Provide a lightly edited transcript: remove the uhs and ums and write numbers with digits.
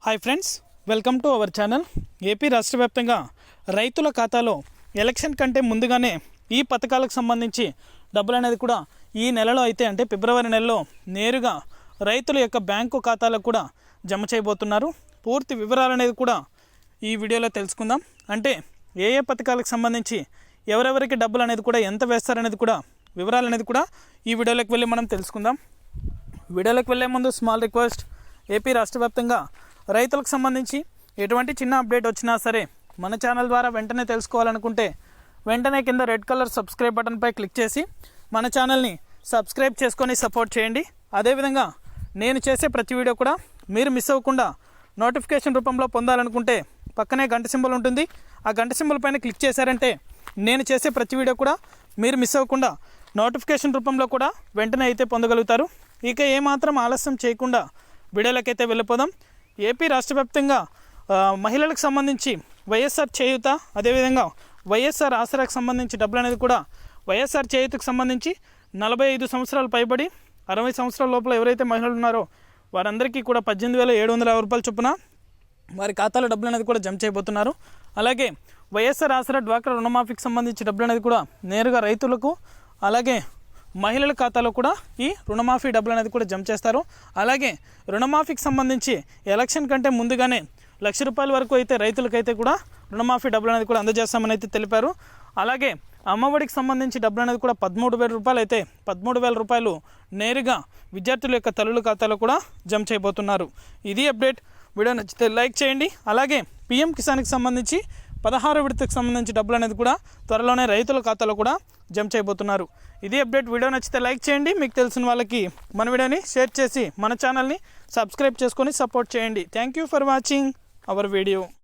Hi friends, welcome to our channel. AP రాష్ట్ర వ్యాప్తంగా రైతుల ఖాతాలో ఎలక్షన్ కంటే ముందుగానే ఈ పథకాలకు సంబంధించి డబ్బులు అనేది కూడా ఈ నెలలో అయితే అంటే ఫిబ్రవరి నెలలో నేరుగా రైతుల యొక్క బ్యాంకు ఖాతాలకు కూడా జమ చేయబోతున్నారు. పూర్తి వివరాలు అనేది కూడా ఈ వీడియోలో తెలుసుకుందాం. అంటే ఏ ఏ పథకాలకు సంబంధించి ఎవరెవరికి డబ్బులు అనేది కూడా ఎంత వేస్తారనేది కూడా వివరాలు అనేది కూడా ఈ వీడియోలోకి వెళ్ళి మనం తెలుసుకుందాం. వీడియోలోకి వెళ్ళే ముందు స్మాల్ రిక్వెస్ట్, ఏపీ రాష్ట్ర వ్యాప్తంగా రైతులకు సంబంధించి ఎటువంటి చిన్న అప్డేట్ వచ్చినా సరే మన ఛానల్ ద్వారా వెంటనే తెలుసుకోవాలనుకుంటే వెంటనే కింద రెడ్ కలర్ సబ్స్క్రైబ్ బటన్పై క్లిక్ చేసి మన ఛానల్ని సబ్స్క్రైబ్ చేసుకొని సపోర్ట్ చేయండి. అదేవిధంగా నేను చేసే ప్రతి వీడియో కూడా మీరు మిస్ అవ్వకుండా నోటిఫికేషన్ రూపంలో పొందాలనుకుంటే పక్కనే గంట సింబల్ ఉంటుంది. ఆ గంట సింబల్ పైన క్లిక్ చేశారంటే నేను చేసే ప్రతి వీడియో కూడా మీరు మిస్ అవ్వకుండా నోటిఫికేషన్ రూపంలో కూడా వెంటనే అయితే పొందగలుగుతారు. ఇక ఏమాత్రం ఆలస్యం చేయకుండా వీడియోలకైతే వెళ్ళిపోదాం. ఏపీ రాష్ట్ర వ్యాప్తంగా మహిళలకు సంబంధించి వైఎస్ఆర్ చేయూత, అదేవిధంగా వైఎస్ఆర్ ఆసరాకు సంబంధించి డబ్బులు అనేది కూడా వైఎస్ఆర్ చేయూతకు సంబంధించి 45 సంవత్సరాలు పైబడి 60 సంవత్సరాల లోపల ఎవరైతే మహిళలు ఉన్నారో వారందరికీ కూడా 18,750 రూపాయల చొప్పున వారి ఖాతాలో డబ్బులు అనేది కూడా జమ చేయబోతున్నారు. అలాగే వైఎస్ఆర్ ఆసరా డ్వాక్రా రుణమాఫీకి సంబంధించి డబ్బులు అనేది కూడా నేరుగా రైతులకు అలాగే మహిళల ఖాతాలో కూడా ఈ రుణమాఫీ డబ్బులు అనేది కూడా జమ చేస్తారు. అలాగే రుణమాఫీకి సంబంధించి ఎలక్షన్ కంటే ముందుగానే ₹1,00,000 వరకు అయితే రైతులకైతే కూడా రుణమాఫీ డబ్బులు అనేది కూడా అందజేస్తామని అయితే తెలిపారు. అలాగే అమ్మఒడికి సంబంధించి డబ్బులు అనేది కూడా 13,000 రూపాయలు అయితే 13,000 రూపాయలు నేరుగా విద్యార్థుల యొక్క తల్లుల ఖాతాలో కూడా జమ చేయబోతున్నారు. ఇది అప్డేట్. వీడియో నచ్చితే లైక్ చేయండి. అలాగే పీఎం కిసాన్కి సంబంధించి 16వ విడతకు సంబంధించి డబ్బులు అనేది కూడా త్వరలోనే రైతుల ఖాతాలో కూడా జమ చేయబోతున్నారు. ఇది అప్డేట్. వీడియో నచ్చితే లైక్ చేయండి. మీకు తెలిసిన వాళ్ళకి మన వీడియోని షేర్ చేసి మన ఛానల్ని సబ్స్క్రైబ్ చేసుకొని సపోర్ట్ చేయండి. Thank you for watching our video.